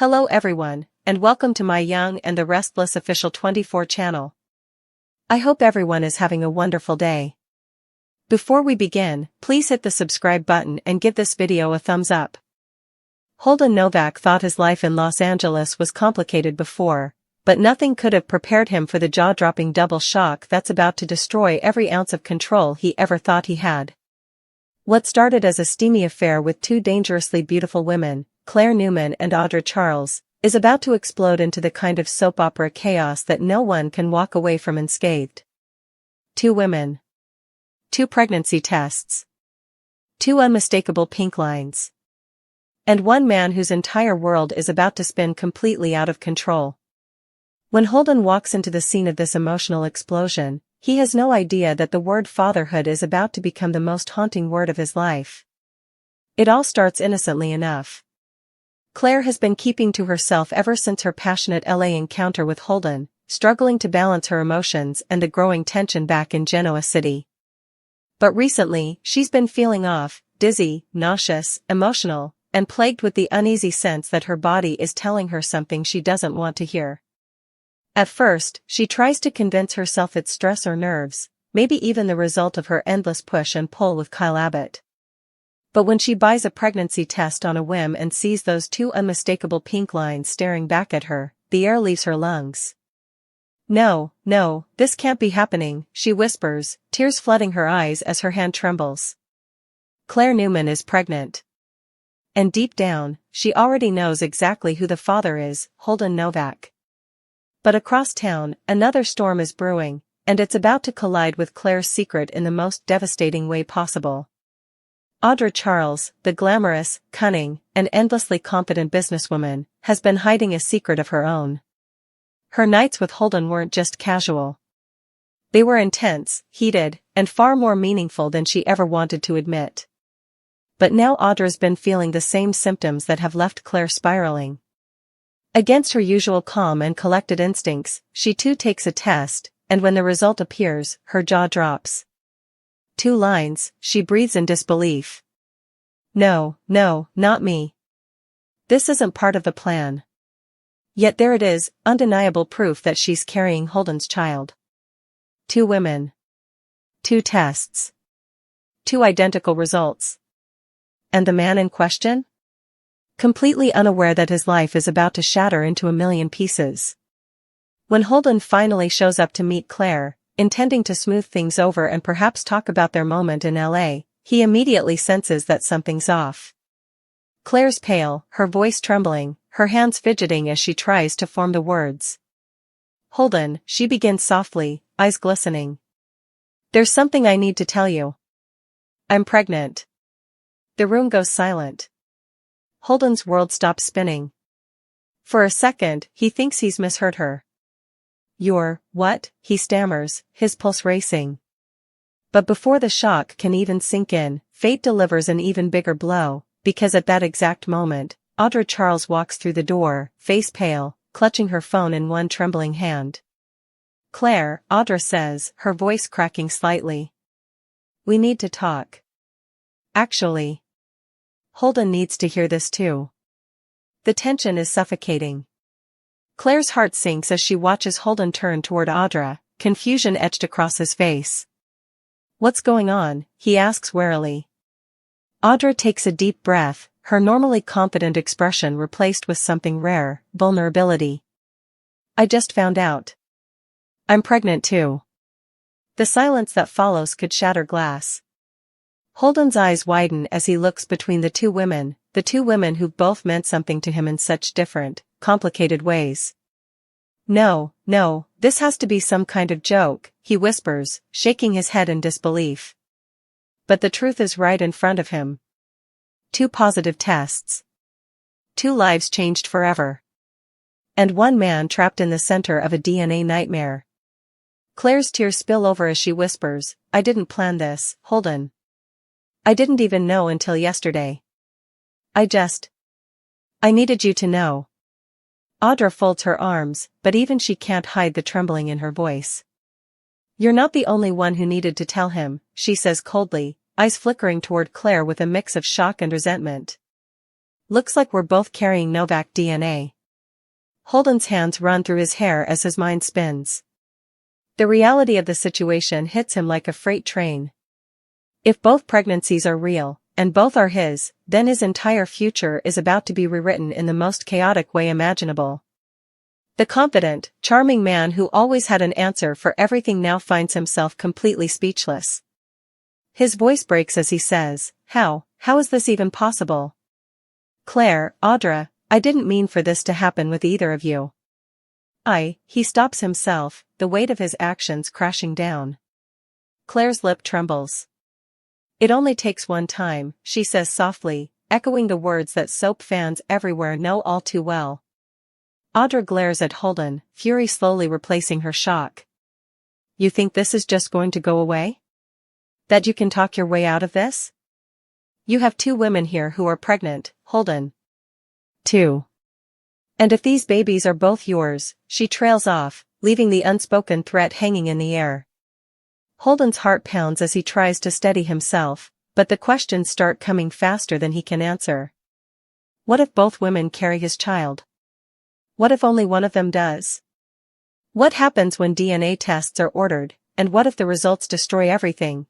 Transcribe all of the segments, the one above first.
Hello everyone, and welcome to my Young and the Restless Official 24 channel. I hope everyone is having a wonderful day. Before we begin, please hit the subscribe button and give this video a thumbs up. Holden Novak thought his life in Los Angeles was complicated before, but nothing could have prepared him for the jaw-dropping double shock that's about to destroy every ounce of control he ever thought he had. What started as a steamy affair with two dangerously beautiful women, Claire Newman and Audra Charles, is about to explode into the kind of soap opera chaos that no one can walk away from unscathed. Two women. Two pregnancy tests. Two unmistakable pink lines. And one man whose entire world is about to spin completely out of control. When Holden walks into the scene of this emotional explosion, he has no idea that the word fatherhood is about to become the most haunting word of his life. It all starts innocently enough. Claire has been keeping to herself ever since her passionate LA encounter with Holden, struggling to balance her emotions and the growing tension back in Genoa City. But recently, she's been feeling off, dizzy, nauseous, emotional, and plagued with the uneasy sense that her body is telling her something she doesn't want to hear. At first, she tries to convince herself it's stress or nerves, maybe even the result of her endless push and pull with Kyle Abbott. But when she buys a pregnancy test on a whim and sees those two unmistakable pink lines staring back at her, the air leaves her lungs. No, this can't be happening, she whispers, tears flooding her eyes as her hand trembles. Claire Newman is pregnant. And deep down, she already knows exactly who the father is, Holden Novak. But across town, another storm is brewing, and it's about to collide with Claire's secret in the most devastating way possible. Audra Charles, the glamorous, cunning, and endlessly competent businesswoman, has been hiding a secret of her own. Her nights with Holden weren't just casual. They were intense, heated, and far more meaningful than she ever wanted to admit. But now Audra's been feeling the same symptoms that have left Claire spiraling. Against her usual calm and collected instincts, she too takes a test, and when the result appears, her jaw drops. 2 lines, she breathes in disbelief. No, not me. This isn't part of the plan. Yet there it is, undeniable proof that she's carrying Holden's child. 2 women. 2 tests. 2 identical results. And the man in question? Completely unaware that his life is about to shatter into a million pieces. When Holden finally shows up to meet Claire, intending to smooth things over and perhaps talk about their moment in LA, he immediately senses that something's off. Claire's pale, her voice trembling, her hands fidgeting as she tries to form the words. Holden, she begins softly, eyes glistening. There's something I need to tell you. I'm pregnant. The room goes silent. Holden's world stops spinning. For a second, he thinks he's misheard her. You're, what? He stammers, his pulse racing. But before the shock can even sink in, fate delivers an even bigger blow, because at that exact moment, Audra Charles walks through the door, face pale, clutching her phone in one trembling hand. Claire, Audra says, her voice cracking slightly. We need to talk. Actually, Holden needs to hear this too. The tension is suffocating. Claire's heart sinks as she watches Holden turn toward Audra, confusion etched across his face. What's going on? He asks warily. Audra takes a deep breath, her normally confident expression replaced with something rare, vulnerability. I just found out. I'm pregnant too. The silence that follows could shatter glass. Holden's eyes widen as he looks between the 2 women, the 2 women who've both meant something to him in such different, complicated ways. No, this has to be some kind of joke, he whispers, shaking his head in disbelief. But the truth is right in front of him. 2 positive tests. 2 lives changed forever. And 1 man trapped in the center of a DNA nightmare. Claire's tears spill over as she whispers, I didn't plan this, Holden. I didn't even know until yesterday. I needed you to know. Audra folds her arms, but even she can't hide the trembling in her voice. You're not the only one who needed to tell him, she says coldly, eyes flickering toward Claire with a mix of shock and resentment. looks like we're both carrying Novak DNA. Holden's hands run through his hair as his mind spins. The reality of the situation hits him like a freight train. If both pregnancies are real, and both are his, then his entire future is about to be rewritten in the most chaotic way imaginable. The confident, charming man who always had an answer for everything now finds himself completely speechless. His voice breaks as he says, How is this even possible? Claire, Audra, I didn't mean for this to happen with either of you. He stops himself, the weight of his actions crashing down. Claire's lip trembles. It only takes one time, she says softly, echoing the words that soap fans everywhere know all too well. Audra glares at Holden, fury slowly replacing her shock. You think this is just going to go away? That you can talk your way out of this? You have 2 women here who are pregnant, Holden. 2. And if these babies are both yours, she trails off, leaving the unspoken threat hanging in the air. Holden's heart pounds as he tries to steady himself, but the questions start coming faster than he can answer. What if both women carry his child? What if only one of them does? What happens when DNA tests are ordered, and what if the results destroy everything?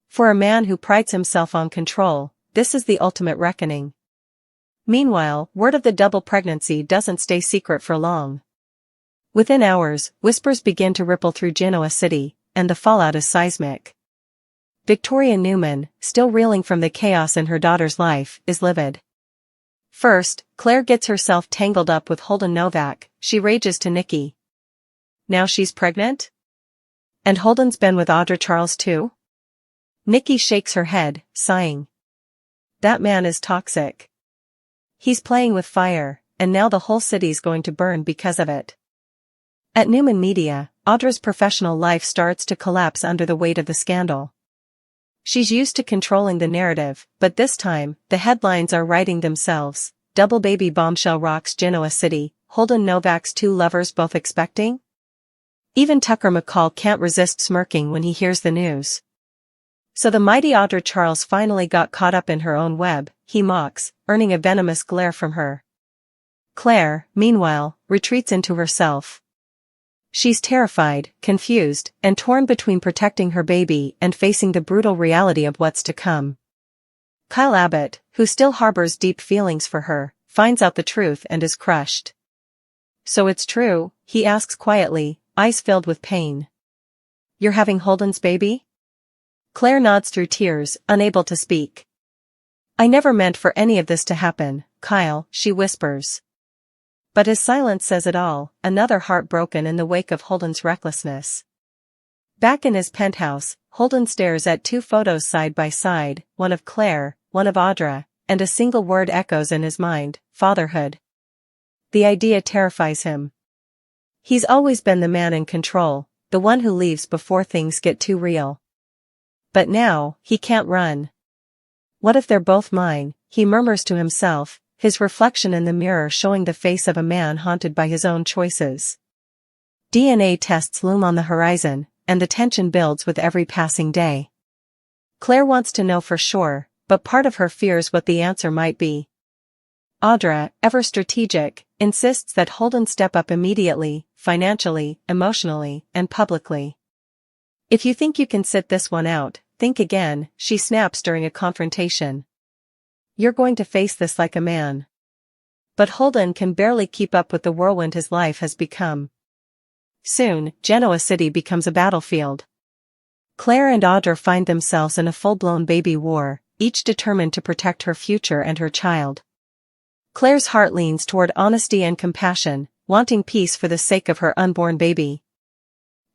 For a man who prides himself on control, this is the ultimate reckoning. Meanwhile, word of the double pregnancy doesn't stay secret for long. Within hours, whispers begin to ripple through Genoa City, and the fallout is seismic. Victoria Newman, still reeling from the chaos in her daughter's life, is livid. First, Claire gets herself tangled up with Holden Novak, she rages to Nikki. Now she's pregnant? And Holden's been with Audra Charles too? Nikki shakes her head, sighing. That man is toxic. He's playing with fire, and now the whole city's going to burn because of it. At Newman Media, Audra's professional life starts to collapse under the weight of the scandal. She's used to controlling the narrative, but this time, the headlines are writing themselves. Double baby bombshell rocks Genoa City, Holden Novak's 2 lovers both expecting? Even Tucker McCall can't resist smirking when he hears the news. So the mighty Audra Charles finally got caught up in her own web, he mocks, earning a venomous glare from her. Claire, meanwhile, retreats into herself. She's terrified, confused, and torn between protecting her baby and facing the brutal reality of what's to come. Kyle Abbott, who still harbors deep feelings for her, finds out the truth and is crushed. So it's true, he asks quietly, eyes filled with pain. You're having Holden's baby? Claire nods through tears, unable to speak. I never meant for any of this to happen, Kyle, she whispers. But his silence says it all, another heart broken in the wake of Holden's recklessness. Back in his penthouse, Holden stares at 2 photos side by side, one of Claire, one of Audra, and a single word echoes in his mind, fatherhood. The idea terrifies him. He's always been the man in control, the one who leaves before things get too real. But now, he can't run. What if they're both mine, he murmurs to himself, his reflection in the mirror showing the face of a man haunted by his own choices. DNA tests loom on the horizon, and the tension builds with every passing day. Claire wants to know for sure, but part of her fears what the answer might be. Audra, ever strategic, insists that Holden step up immediately, financially, emotionally, and publicly. If you think you can sit this one out, think again, she snaps during a confrontation. You're going to face this like a man. But Holden can barely keep up with the whirlwind his life has become. Soon, Genoa City becomes a battlefield. Claire and Audra find themselves in a full-blown baby war, each determined to protect her future and her child. Claire's heart leans toward honesty and compassion, wanting peace for the sake of her unborn baby.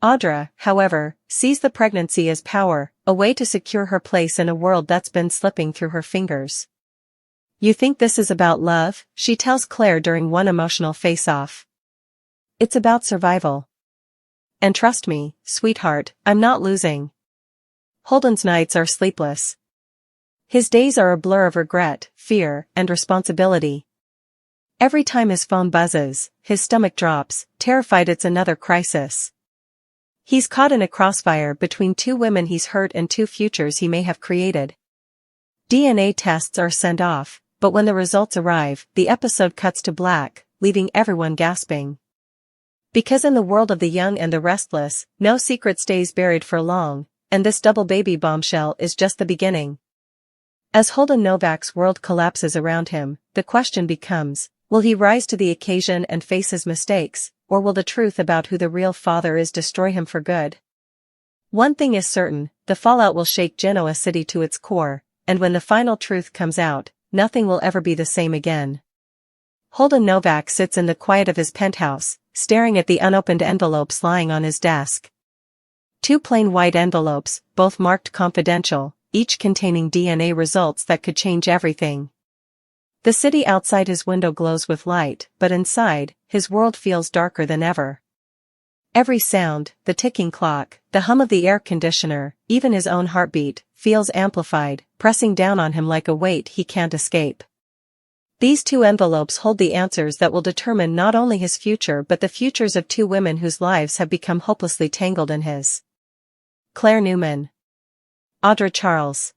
Audra, however, sees the pregnancy as power, a way to secure her place in a world that's been slipping through her fingers. You think this is about love? She tells Claire during one emotional face-off. It's about survival. And trust me, sweetheart, I'm not losing. Holden's nights are sleepless. His days are a blur of regret, fear, and responsibility. Every time his phone buzzes, his stomach drops, terrified it's another crisis. He's caught in a crossfire between 2 women he's hurt and 2 futures he may have created. DNA tests are sent off, but when the results arrive, the episode cuts to black, leaving everyone gasping. Because in the world of the young and the restless, no secret stays buried for long, and this double baby bombshell is just the beginning. As Holden Novak's world collapses around him, the question becomes, will he rise to the occasion and face his mistakes, or will the truth about who the real father is destroy him for good? One thing is certain, the fallout will shake Genoa City to its core, and when the final truth comes out, nothing will ever be the same again. Holden Novak sits in the quiet of his penthouse, staring at the unopened envelopes lying on his desk. 2 plain white envelopes, both marked confidential, each containing DNA results that could change everything. The city outside his window glows with light, but inside, his world feels darker than ever. Every sound, the ticking clock, the hum of the air conditioner, even his own heartbeat, feels amplified, pressing down on him like a weight he can't escape. These 2 envelopes hold the answers that will determine not only his future but the futures of 2 women whose lives have become hopelessly tangled in his. Claire Newman. Audra Charles.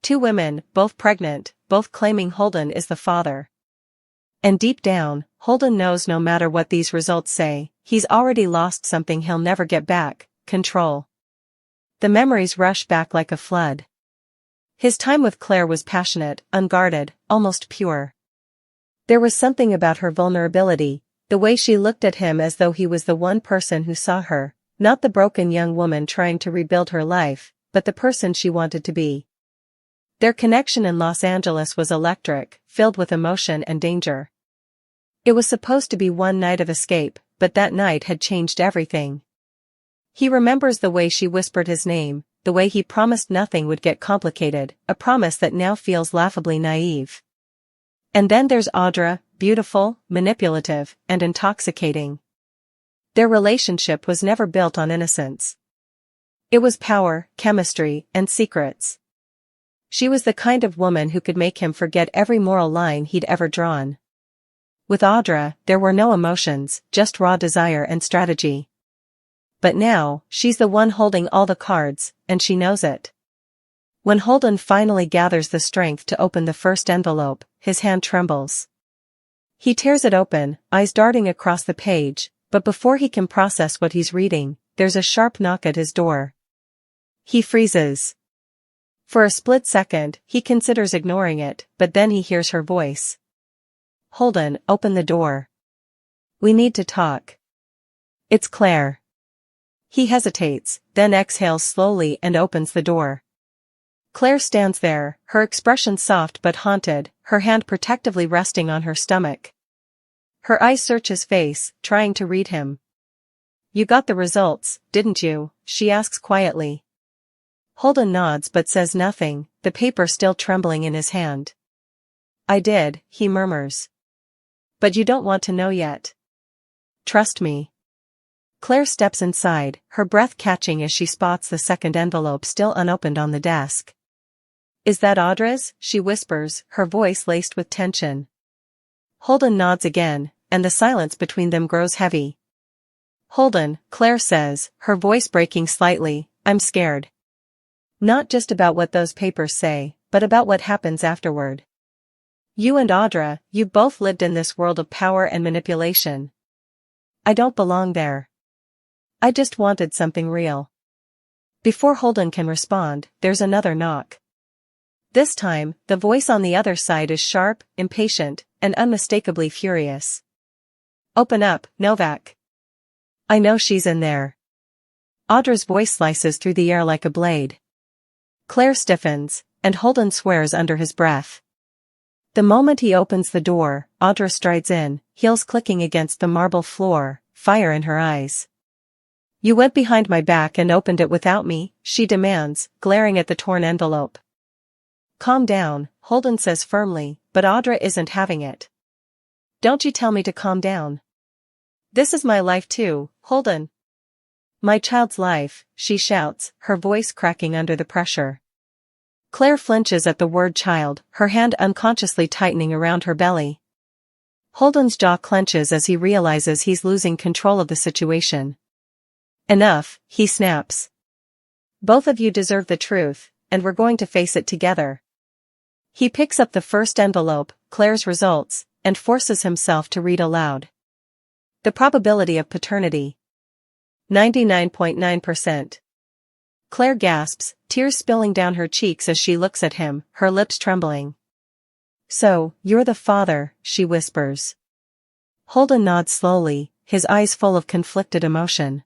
2 women, both pregnant, both claiming Holden is the father. And deep down, Holden knows no matter what these results say, he's already lost something he'll never get back: control. The memories rush back like a flood. His time with Claire was passionate, unguarded, almost pure. There was something about her vulnerability, the way she looked at him as though he was the one person who saw her, not the broken young woman trying to rebuild her life, but the person she wanted to be. Their connection in Los Angeles was electric, filled with emotion and danger. It was supposed to be one night of escape, but that night had changed everything. He remembers the way she whispered his name, the way he promised nothing would get complicated, a promise that now feels laughably naive. And then there's Audra, beautiful, manipulative, and intoxicating. Their relationship was never built on innocence. It was power, chemistry, and secrets. She was the kind of woman who could make him forget every moral line he'd ever drawn. With Audra, there were no emotions, just raw desire and strategy. But now, she's the one holding all the cards, and she knows it. When Holden finally gathers the strength to open the first envelope, his hand trembles. He tears it open, eyes darting across the page, but before he can process what he's reading, there's a sharp knock at his door. He freezes. For a split second, he considers ignoring it, but then he hears her voice. "Holden, open the door. We need to talk." It's Claire. He hesitates, then exhales slowly and opens the door. Claire stands there, her expression soft but haunted, her hand protectively resting on her stomach. Her eyes search his face, trying to read him. "You got the results, didn't you?" she asks quietly. Holden nods but says nothing, the paper still trembling in his hand. "I did," he murmurs. "But you don't want to know yet. Trust me." Claire steps inside, her breath catching as she spots the second envelope still unopened on the desk. "Is that Audra's?" she whispers, her voice laced with tension. Holden nods again, and the silence between them grows heavy. "Holden," Claire says, her voice breaking slightly, "I'm scared. Not just about what those papers say, but about what happens afterward. You and Audra, you both lived in this world of power and manipulation. I don't belong there. I just wanted something real." Before Holden can respond, there's another knock. This time, the voice on the other side is sharp, impatient, and unmistakably furious. "Open up, Novak. I know she's in there." Audra's voice slices through the air like a blade. Claire stiffens, and Holden swears under his breath. The moment he opens the door, Audra strides in, heels clicking against the marble floor, fire in her eyes. "You went behind my back and opened it without me," she demands, glaring at the torn envelope. "Calm down," Holden says firmly, but Audra isn't having it. "Don't you tell me to calm down. This is my life too, Holden. My child's life," she shouts, her voice cracking under the pressure. Claire flinches at the word child, her hand unconsciously tightening around her belly. Holden's jaw clenches as he realizes he's losing control of the situation. "Enough," he snaps. "Both of you deserve the truth, and we're going to face it together." He picks up the first envelope, Claire's results, and forces himself to read aloud. The probability of paternity. 99.9%. Claire gasps, tears spilling down her cheeks as she looks at him, her lips trembling. "So, you're the father," she whispers. Holden nods slowly, his eyes full of conflicted emotion.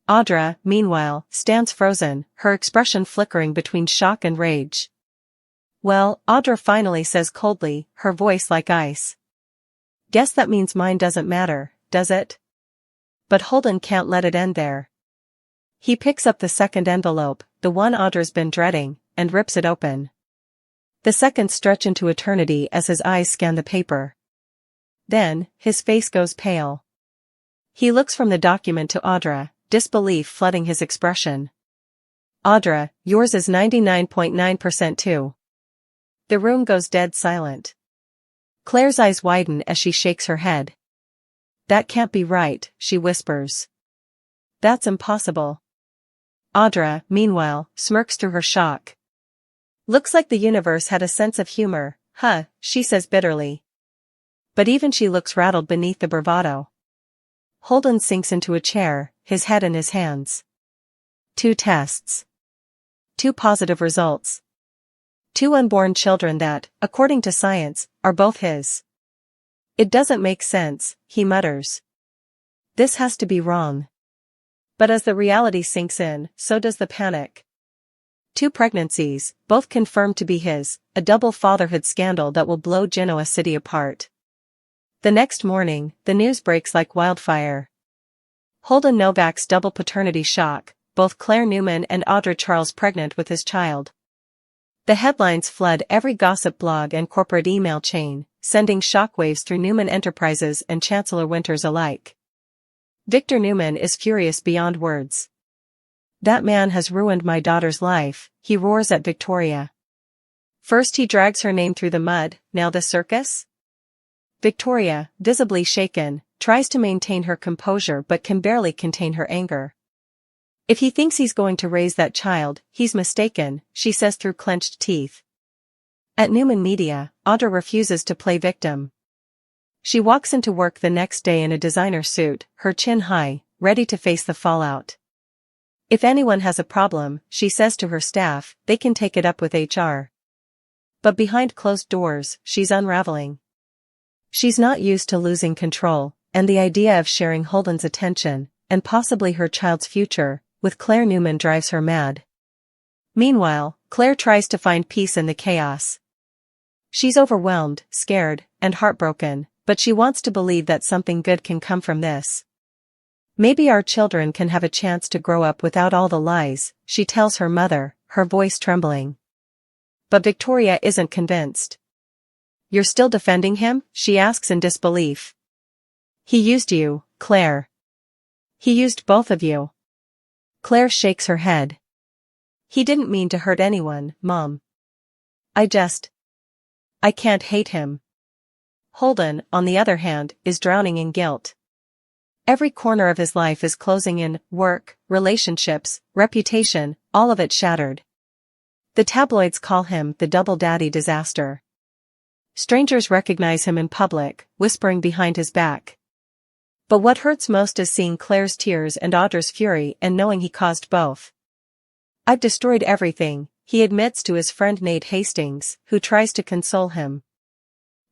Audra, meanwhile, stands frozen, her expression flickering between shock and rage. "Well," Audra finally says coldly, her voice like ice. "Guess that means mine doesn't matter, does it?" But Holden can't let it end there. He picks up the second envelope, the one Audra's been dreading, and rips it open. The seconds stretch into eternity as his eyes scan the paper. Then, his face goes pale. He looks from the document to Audra, disbelief flooding his expression. "Audra, yours is 99.9% too." The room goes dead silent. Claire's eyes widen as she shakes her head. "That can't be right," she whispers. "That's impossible." Audra, meanwhile, smirks through her shock. "Looks like the universe had a sense of humor, huh," she says bitterly. But even she looks rattled beneath the bravado. Holden sinks into a chair, his head in his hands. 2 tests. 2 positive results. 2 unborn children that, according to science, are both his. "It doesn't make sense," he mutters. "This has to be wrong." But as the reality sinks in, so does the panic. 2 pregnancies, both confirmed to be his, a double fatherhood scandal that will blow Genoa City apart. The next morning, the news breaks like wildfire. Holden Novak's double paternity shock, both Claire Newman and Audra Charles pregnant with his child. The headlines flood every gossip blog and corporate email chain, sending shockwaves through Newman Enterprises and Chancellor Winters alike. Victor Newman is furious beyond words. "That man has ruined my daughter's life," he roars at Victoria. First he drags her name through the mud, now the circus? Victoria, visibly shaken, tries to maintain her composure but can barely contain her anger. "If he thinks he's going to raise that child, he's mistaken," she says through clenched teeth. At Newman Media, Audra refuses to play victim. She walks into work the next day in a designer suit, her chin high, ready to face the fallout. If anyone has a problem, she says to her staff, they can take it up with HR. But behind closed doors, she's unraveling. She's not used to losing control, and the idea of sharing Holden's attention, and possibly her child's future, with Claire Newman drives her mad. Meanwhile, Claire tries to find peace in the chaos. She's overwhelmed, scared, and heartbroken, but she wants to believe that something good can come from this. "Maybe our children can have a chance to grow up without all the lies," she tells her mother, her voice trembling. But Victoria isn't convinced. "You're still defending him?" she asks in disbelief. "He used you, Claire. He used both of you." Claire shakes her head. "He didn't mean to hurt anyone, Mom. I can't hate him." Holden, on the other hand, is drowning in guilt. Every corner of his life is closing in, work, relationships, reputation, all of it shattered. The tabloids call him the double daddy disaster. Strangers recognize him in public, whispering behind his back. But what hurts most is seeing Claire's tears and Audra's fury and knowing he caused both. "I've destroyed everything," he admits to his friend Nate Hastings, who tries to console him.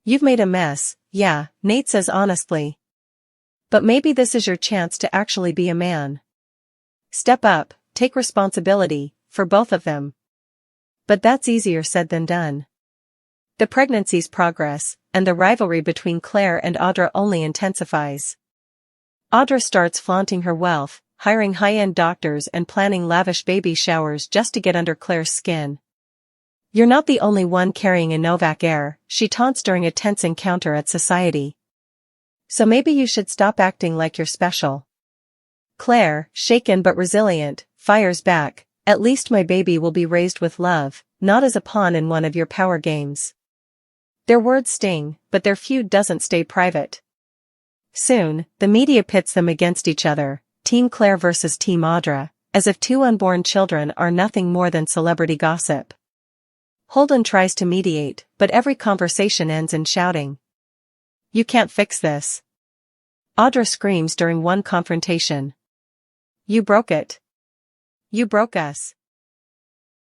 "You've made a mess, yeah," Nate says honestly. "But maybe this is your chance to actually be a man. Step up, take responsibility, for both of them." But that's easier said than done. The pregnancies progress, and the rivalry between Claire and Audra only intensifies. Audra starts flaunting her wealth, hiring high-end doctors and planning lavish baby showers just to get under Claire's skin. "You're not the only one carrying a Novak heir," she taunts during a tense encounter at Society. "So maybe you should stop acting like you're special." Claire, shaken but resilient, fires back, "At least my baby will be raised with love, not as a pawn in one of your power games." Their words sting, but their feud doesn't stay private. Soon, the media pits them against each other, Team Claire versus Team Audra, as if 2 unborn children are nothing more than celebrity gossip. Holden tries to mediate, but every conversation ends in shouting. "You can't fix this." Audra screams during one confrontation. "You broke it. You broke us."